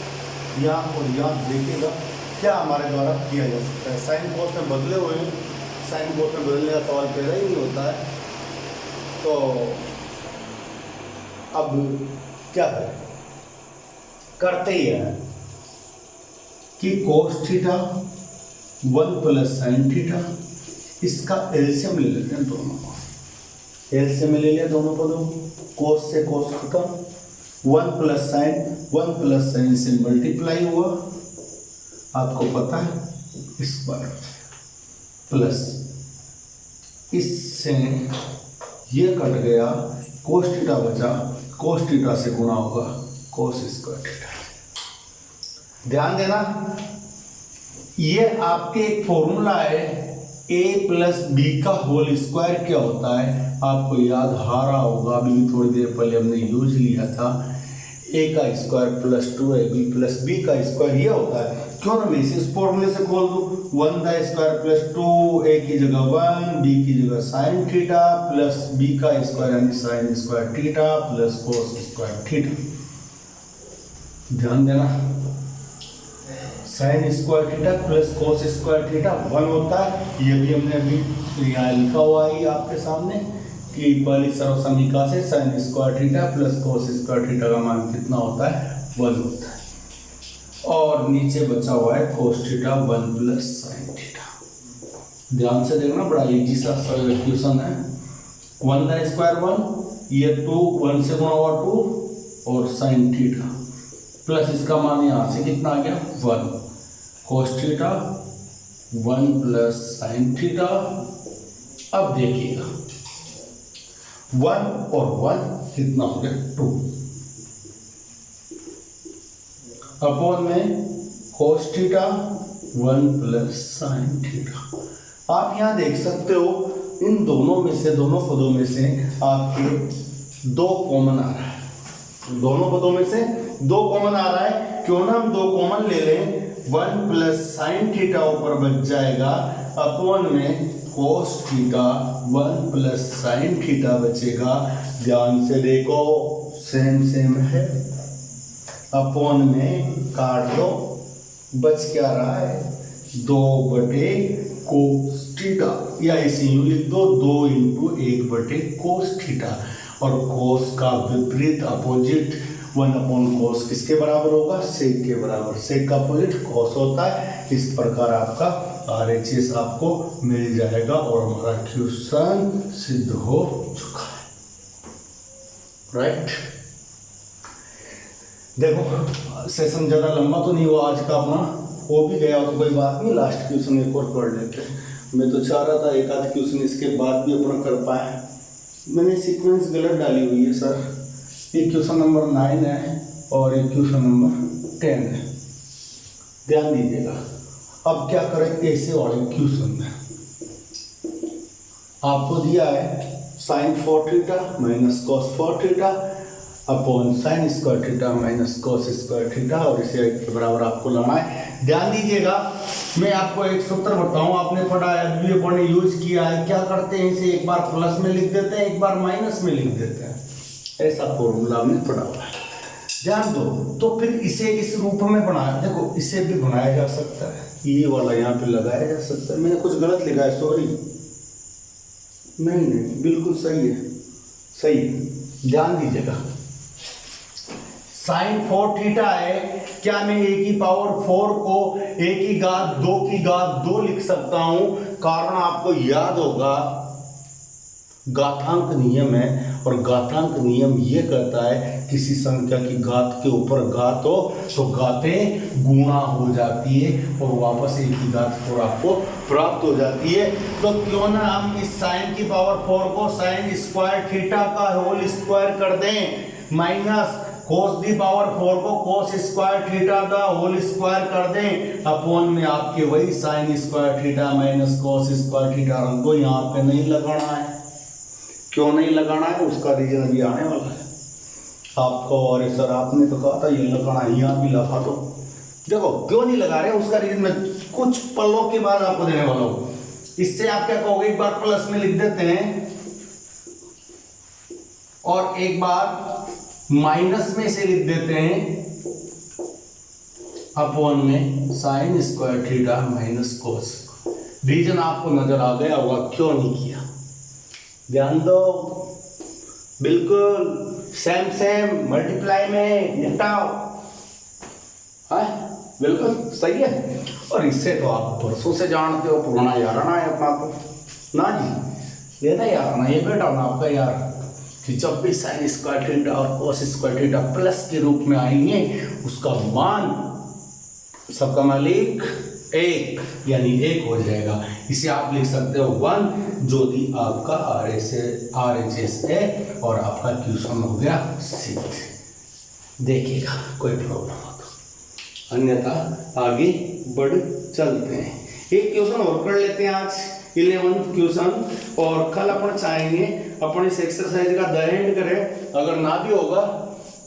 यहाँ और यहाँ देखिएगा क्या हमारे द्वारा किया जा सकता है। साइन कोस में बदले हुए हैं, साइन कोस में बदलने का सवाल पैदा ही नहीं होता है, तो अब क्या करें, करते ही है कि cos theta 1 plus sine theta, इसका एलसीएम ले लेते हैं दोनों को, एलसीएम ले लिया दोनों पदों, कोस से कोस खत्म, 1 प्लस साइन से मल्टीप्लाई हुआ, आपको पता है स्क्वायर, प्लस इससे ये कट गया, कोस थीटा बचा, कोस थीटा से गुणा होगा कोस स्क्वायर थीटा। ध्यान देना, ये आपके एक फॉर्मूला है, a प्लस बी का होल स्क्वायर क्या होता है, आपको याद आ रहा होगा, अभी भी थोड़ी देर पहले हमने यूज लिया था, a का square plus 2ab plus b का स्क्वायर ये होता है। क्यों ना मैं इस फॉर्मूले से खोल दूं, 1 का स्क्वायर प्लस 2, a की जगह 1, b की जगह साइन थीटा प्लस b का स्क्वायर यानी sign square theta plus cos square theta. ध्यान देना, sign square theta plus cos square theta 1 होता है, ये भी हमने अभी यहाँ लिखा हुआ है आपके सामने कि पहली सर्व समीकरण से sign square theta plus cos square theta का मान कितना होता है, 1 होता है, और नीचे बचा हुआ है cos theta 1 plus sine theta. ध्यान से देखना, बड़ा इजी सा क्वेश्चन है। 1 का स्क्वायर 1, ये 2, 1 से गुणा हुआ 2 और साइन थीटा प्लस इसका मान यहाँ से कितना आ गया 1, cos theta 1 plus sine theta. अब देखिएगा 1 और 1 कितना हो गया 2, अपॉन में cos theta 1 plus sine theta. आप यहाँ देख सकते हो इन दोनों में से, दोनों पदों में से आपके 2 कॉमन आ रहा है, दोनों पदों में से 2 कॉमन आ रहा है। क्यों ना हम 2 कॉमन ले लें, 1 प्लस साइन थीटा ऊपर बच जाएगा, अपॉन में cos theta 1 plus sine theta बचेगा। ध्यान से देखो, सेम है, अपॉन में काट दो, बच क्या रहा है 2 बटे कोस थीटा, या इसे यूं लिख दो 2 इंटू 1 बटे कोस थीटा, और कोस का विपरीत अपोजिट 1 अपॉन कोस किसके बराबर होगा, सेक के बराबर, सेक का अपोजिट कोस होता है। इस प्रकार आपका RHS आपको मिल जाएगा और हमारा क्वेश्चन सिद्ध हो चुका है। राइट, देखो सेशन ज़्यादा लंबा तो नहीं हुआ आज का अपना, हो भी गया तो कोई बात नहीं, लास्ट क्वेश्चन एक और कर लेते हैं। मैं तो चाह रहा था एक आध क्वेश्चन इसके बाद भी अपना कर पाए, मैंने सीक्वेंस गलत डाली हुई है सर, ये क्वेश्चन नंबर 9 है और ये क्वेश्चन नंबर 10 है, ध्यान दीजिएगा। अब क्या करें, ऐसे वाले क्वेश्चन में आपको दिया है sine 4 theta minus cos 4 theta, upon sine square theta minus cos square theta, और इसे के बराबर आपको लाना है। ध्यान दीजिएगा, मैं आपको एक सूत्र बताऊं, आपने पढ़ा है, अभी अपने यूज किया है। क्या करते हैं, इसे एक बार प्लस में लिख देते हैं, एक बार माइनस में लिख देते हैं, ऐसा फॉर्मूला हमने पढ़ा हुआ है, ध्यान दो। तो फिर इसे इस रूप में बनाया, देखो इसे भी बनाया जा सकता है, ये वाला यहाँ पे लगाया जा सकता है। मैंने कुछ गलत लिखा है, सॉरी, नहीं बिल्कुल सही है, सही है। ध्यान दीजिएगा, साइन 4 थीटा है, क्या मैं ए की पावर 4 को ए की घात 2 की घात 2 लिख सकता हूं? कारण आपको याद होगा घातांक नियम है, और घातांक नियम ये कहता है किसी संख्या की घात के ऊपर घात हो तो घातें गुणा हो जाती है और वापस एक ही घात 4 आपको प्राप्त हो जाती है। तो क्यों ना हम इस साइन की पावर 4 को साइन स्क्वायर थीटा का होल स्क्वायर कर दें, माइनस कोस दी पावर 4 को कोस स्क्वायर थीटा का होल स्क्वायर कर दें, अपॉन में आपके वही sign square theta minus cos square theta. हमको यहाँ पे नहीं लगाना है। क्यों नहीं लगाना है, उसका रीजन अभी आने वाला है आपको। और सर आपने तो कहा था ये लगाना है, यहाँ भी लगा दो। देखो क्यों नहीं लगा रहे, उसका रीजन मैं कुछ पलों के बाद आपको देने वाला हूँ। इससे आप क्या कहोगे, एक बार प्लस में लिख देते हैं और एक बार माइनस में से लिख देते हैं, अपॉन में sine square theta minus cos. Reason आपको नजर आ गया होगा क्यों नहीं किया। ध्यान दो, बिल्कुल सेम सेम मल्टीप्लाई में निपटाओ, है बिल्कुल सही है। और इससे तो आप बरसों से जानते हो, पुराना याराना है अपना तो ना जी, लेना याराना ये बेटा ना आपका यार, कि जब भी साइन स्क्वायर थीटा और कोस स्क्वायर थीटा प्लस के रूप में आएंगे उसका मान सबका मालिक 1 यानी 1 हो जाएगा। इसे आप लिख सकते हो 1, जो कि आपका RHS है और आपका क्वेश्चन हो गया सिद्ध। देखिएगा कोई प्रॉब्लम हो तो, अन्यथा आगे बढ़ चलते हैं। एक क्वेश्चन और कर लेते हैं आज, 11th क्वेश्चन, और कल अपन चाहेंगे अपन इस एक्सरसाइज का द एंड करें। अगर ना भी होगा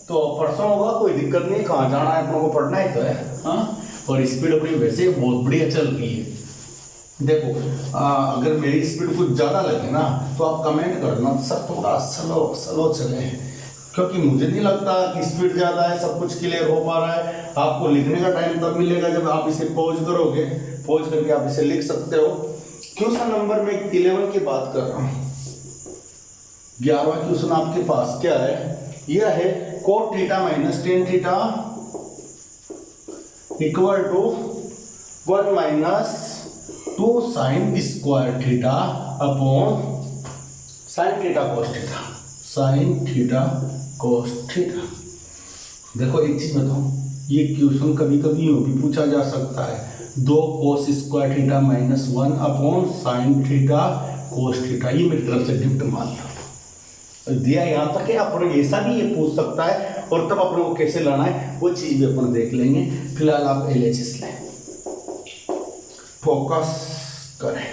तो परसों होगा, कोई दिक्कत नहीं, कहाँ जाना है अपन को, पढ़ना ही तो है। हाँ, और स्पीड अपनी वैसे बहुत बढ़िया चल रही है। देखो अगर मेरी स्पीड कुछ ज़्यादा लगे ना तो आप कमेंट करना सर थोड़ा स्लो चले, क्योंकि मुझे नहीं लगता कि स्पीड ज़्यादा है, सब कुछ क्लियर हो पा रहा है। आपको लिखने का टाइम तब मिलेगा जब आप इसे पॉज करोगे, पॉज करके आप इसे लिख सकते हो। क्वेश्चन नंबर में 11 की बात कर रहा हूँ। 11वां क्वेश्चन आपके पास क्या है, यह है cot theta minus tan theta equal to 1 minus 2 sine square theta upon sine theta cos theta, sine theta cos theta. देखो एक चीज बताऊं, ये क्वेश्चन कभी कभी यूं भी पूछा जा सकता है, 2 cos square theta minus 1 upon sine theta cos theta. ये मेरी तरफ से गिफ्ट मान लो दिया। यहाँ तक है, अपन ऐसा भी ये पूछ सकता है, और तब अपन को कैसे लाना है वो चीज भी अपन देख लेंगे। फिलहाल आप LHS लें, फोकस करें,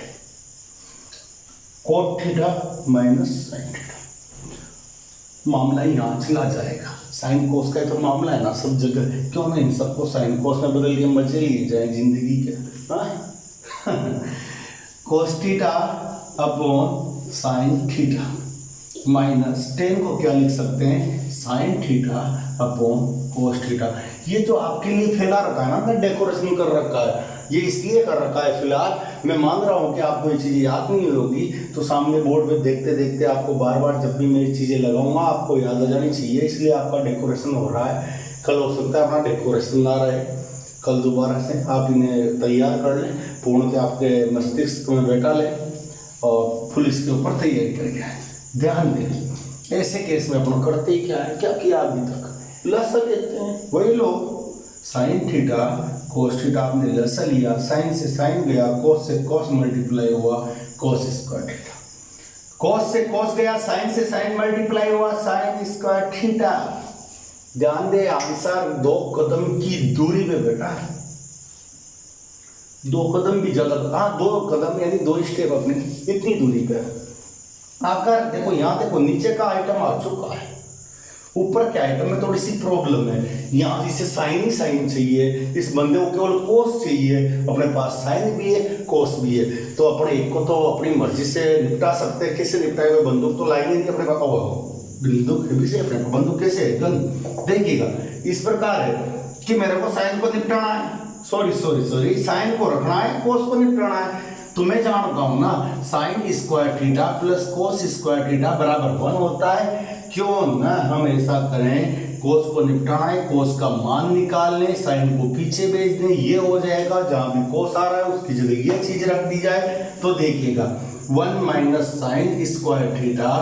coat theta minus sine theta. मामला यहाँ चला जाएगा, साइन कोस का तो मामला है ना सब जगह, क्यों नहीं सबको साइन कोस में बदल के मजे लिए जाए जिंदगी के। Cos theta upon sine theta minus 10 को क्या लिख सकते हैं, sign theta upon cos theta. ये जो आपके लिए फैला रखा है ना, डेकोरेशन कर रखा है, ये इसलिए कर रखा है फिलहाल। मैं मान रहा हूँ कि आपको ये चीज़ें याद नहीं होगी, तो सामने बोर्ड पे देखते देखते आपको बार बार जब भी मैं ये चीज़ें लगाऊंगा आपको याद आ जानी चाहिए, इसलिए आपका डेकोरेशन हो रहा है। कल हो सकता है अपना डेकोरेशन ना रहे, कल दोबारा से आप इन्हें तैयार कर लें, पूर्ण के आपके मस्तिष्क में बैठा लें और फुल इसके ऊपर तैयारी करके आए। ध्यान दें, ऐसे केस में अपन करते ही क्या है, क्या किया अभी तक, लसा लेते हैं, वही लोग साइन थीटा कोस थीटा, आपने लसा लिया, साइन से साइन गया, कोस से कोस मल्टीप्लाई हुआ, कोस स्क्वायर थीटा, कोस से कोस गया, साइन से साइन मल्टीप्लाई हुआ, साइन स्क्वायर थीटा। ध्यान दे, आंसर 2 कदम की दूरी पे बैठा है, 2 कदम भी ज्यादा, हाँ 2 कदम यानी 2 स्टेप अपनी इतनी दूरी पे आकर देखो, यहाँ देखो नीचे का आइटम आ चुका है, ऊपर के आइटम में थोड़ी सी प्रॉब्लम है, यहाँ इसे साइन ही साइन चाहिए, इस बंदे को केवल कोस चाहिए, अपने पास साइन भी है कोस भी है, तो अपने एक को तो अपनी मर्जी से निपटा सकते हैं। कैसे निपटाए हुए, बंदूक तो लाएंगे नहीं अपने पास, बंदूक भी से अपने बंदूक कैसे है गन। देखिएगा इस प्रकार है कि मेरे को साइन को निपटाना है, सॉरी साइन को रखना है, कोस को निपटाना है। तो मैं जानता हूं ना sign square theta plus cos square theta बराबर 1 होता है। क्यों ना हम ऐसा करें, कोस को निपटाना है, कोस का मान निकाल लें, साइन को पीछे भेज दें, ये हो जाएगा। जहां भी कोस आ रहा है उसकी जगह ये चीज रख दी जाए। तो देखिएगा 1 माइनस साइन स्क्वायर थीटा,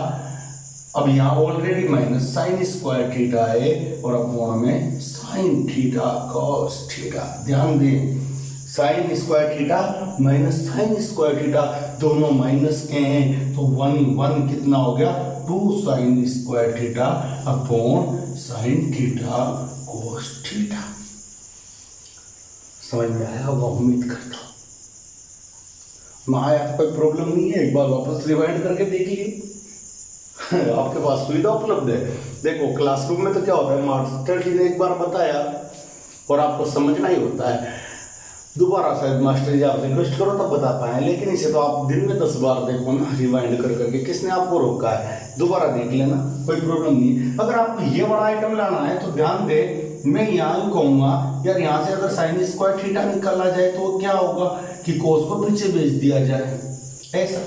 अब यहाँ already minus sign square theta है और अब में साइन थीटा कॉस थीटा। ध्यान दें sign square theta minus sign square theta दोनों माइनस के हैं, तो 1 कितना हो गया 2 sine square theta upon sine theta cos theta. समझ में आया होगा उम्मीद करता हूँ। ना आया कोई प्रॉब्लम नहीं है, एक बार वापस रिवाइंड करके देख लीजिए। आपके पास सुविधा उपलब्ध है। देखो क्लासरूम में तो क्या होता है, मास्टर जी ने एक बार बताया और आपको समझना ही होता है, दोबारा शायद मास्टर जी आप रिक्वेस्ट करो तब बता पाए, लेकिन इसे तो आप दिन में 10 बार देखो ना रिवाइंड कर करके, किसने आपको रोका है, दोबारा देख लेना, कोई प्रॉब्लम नहीं। अगर आपको ये बड़ा आइटम लाना है तो ध्यान दे, मैं यहाँ कहूँगा यार यहाँ से अगर साइन स्क्वायर थीटा निकाला जाए तो क्या होगा कि कोस को पीछे भेज दिया जाए, ऐसा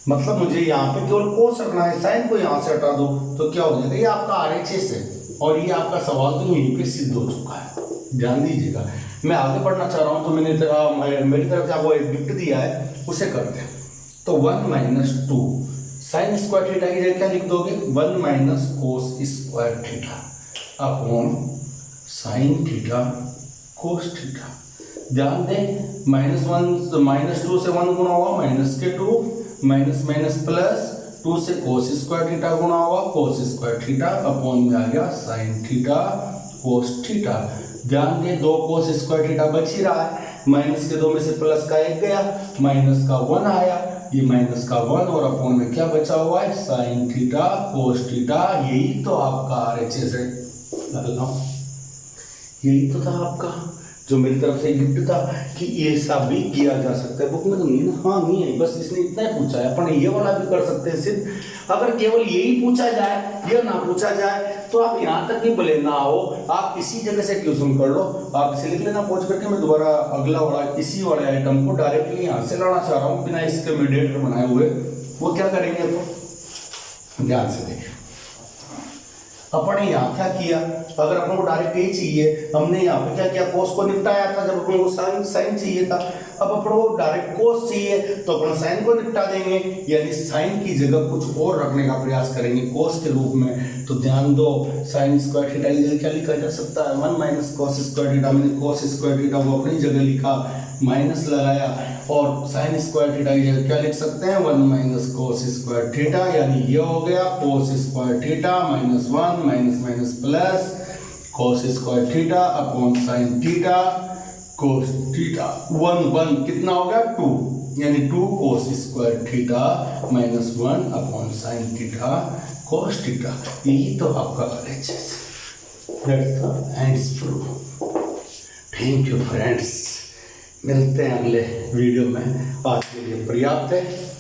मतलब मुझे यहाँ पे केवल कोस रखना है, साइन को यहाँ से हटा दो तो क्या हो जाएगा, ये आपका RHS है और ये आपका सवाल तो यहीं पे सिद्ध हो चुका है। ध्यान दीजिएगा, मैं आगे बढ़ना चाह रहा हूँ तो मैंने मेरी तरफ से आपको एक गिफ्ट दिया है, उसे करते हैं। तो 1 माइनस 2 साइन स्क्वायर थीटा की जगह क्या लिख दोगे, 1 minus cos square theta upon sine theta cos theta. ध्यान दें -2 से 1 गुणा हुआ माइनस के 2, माइनस माइनस प्लस 2 से कोस स्क्वायर थीटा गुणा हुआ कोस स्क्वायर थीटा अपॉन में आ गया साइन थीटा कोस थीटा। ध्यान दें 2 कोस स्क्वायर थीटा बच ही रहा है, माइनस के 2 में से प्लस का 1 गया, माइनस का 1 आया, ये माइनस का 1 और अपॉन में क्या बचा हुआ है साइन थीटा कोस थीटा। यही तो आपका RHS है, यही तो था आपका जो मेरी तरफ से गिफ्ट था कि ये सब भी किया जा सकता है। बुक में तो नहीं ना, हाँ नहीं है, बस इसने इतना ही पूछा है, अपन ये वाला भी कर सकते हैं सिर्फ। अगर केवल यही पूछा जाए या ना पूछा जाए तो आप यहाँ तक भी भले ना हो, आप इसी जगह से क्वेश्चन कर लो, आप इसे लिख लेना पहुंच करके। मैं दोबारा अगला वाला इसी वाले आइटम को डायरेक्टली यहाँ से लाना चाह रहा हूँ बिना इसके मीडिएटर बनाए हुए। वो क्या करेंगे, तो ध्यान से देखें अपन ने यहाँ क्या किया, अगर अपन को डायरेक्ट ये चाहिए, हमने यहाँ पे क्या किया कोस को निपटाया था जब अपन को साइन चाहिए था। अब अपन को डायरेक्ट कोस चाहिए तो अपन साइन को निपटा देंगे, यानी साइन की जगह कुछ और रखने का प्रयास करेंगे कोस के रूप में। तो ध्यान दो साइन स्क्वायर थीटा की जगह क्या लिखा जा सकता है 1 माइनस कोस स्क्वायर थीटा। मैंने कोस स्क्वायर थीटा को अपनी जगह लिखा, माइनस लगाया, और साइन स्क्वायर थीटा की जगह क्या लिख सकते हैं 1 माइनस कोस स्क्वायर थीटा, यानी ये हो गया cos square theta minus 1 minus minus plus cos square theta upon sine theta cos theta. 1 कितना हो गया 2, यानी 2 cos square theta minus 1 upon sine theta cos theta. यही तो आपका RHS है। थैंक यू फ्रेंड्स, मिलते हैं अगले वीडियो में, आज के लिए पर्याप्त है।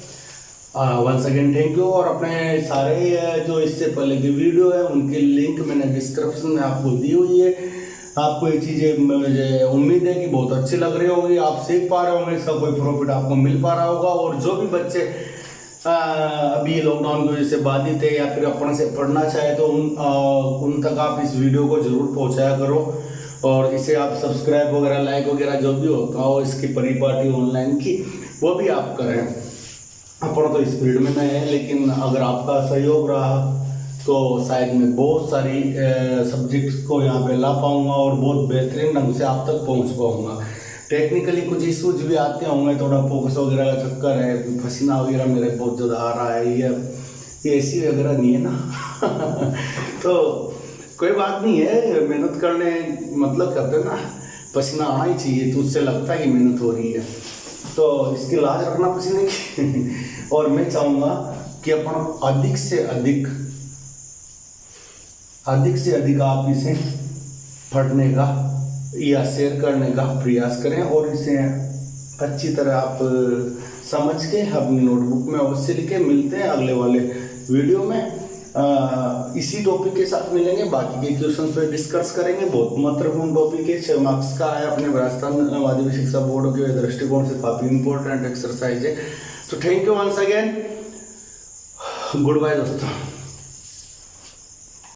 Once again thank you. और अपने सारे जो इससे पहले के वीडियो है उनकी लिंक मैंने डिस्क्रिप्शन में आपको दी हुई है। आपको ये चीज़ें मुझे उम्मीद है कि बहुत अच्छी लग रही होगी, आप सीख पा रहे होंगे, इसका कोई प्रॉफिट आपको मिल पा रहा होगा। और जो भी बच्चे अभी लॉकडाउन की वजह से बाधित है या फिर अपन से पढ़ना चाहे तो उन तक आप इस वीडियो को जरूर पहुँचाया करो, और इसे आप सब्सक्राइब वगैरह लाइक वगैरह जो भी होता हो इसकी परिपाटी ऑनलाइन की वो भी आप करें। अपन तो इस फील्ड में नहीं है, लेकिन अगर आपका सहयोग रहा तो शायद मैं बहुत सारी सब्जेक्ट्स को यहाँ पे ला पाऊँगा और बहुत बेहतरीन ढंग से आप तक पहुँच पाऊँगा। टेक्निकली कुछ इशूज भी आते होंगे, थोड़ा फोकस वगैरह का चक्कर है, पसीना वगैरह मेरे बहुत ज़्यादा आ रहा है, ये AC वगैरह नहीं है ना तो कोई बात नहीं है, मेहनत करने मतलब करते ना, पसीना आना ही चाहिए, तो उससे लगता है कि मेहनत हो रही है, तो इसकी लाज रखना पसीने की और मैं चाहूँगा कि अपन अधिक से अधिक अधिक से अधिक आप इसे पढ़ने का या शेयर करने का प्रयास करें और इसे अच्छी तरह आप समझ के अपनी नोटबुक में अवश्य लिखें। मिलते हैं अगले वाले वीडियो में, इसी टॉपिक के साथ मिलेंगे, बाकी के क्वेश्चंस पे डिस्कस करेंगे। बहुत महत्वपूर्ण टॉपिक है, 6 मार्क्स का है, अपने राजस्थान माध्यमिक शिक्षा बोर्ड के दृष्टिकोण से काफी इंपॉर्टेंट एक्सरसाइज है। तो thank you once again, goodbye दोस्तों।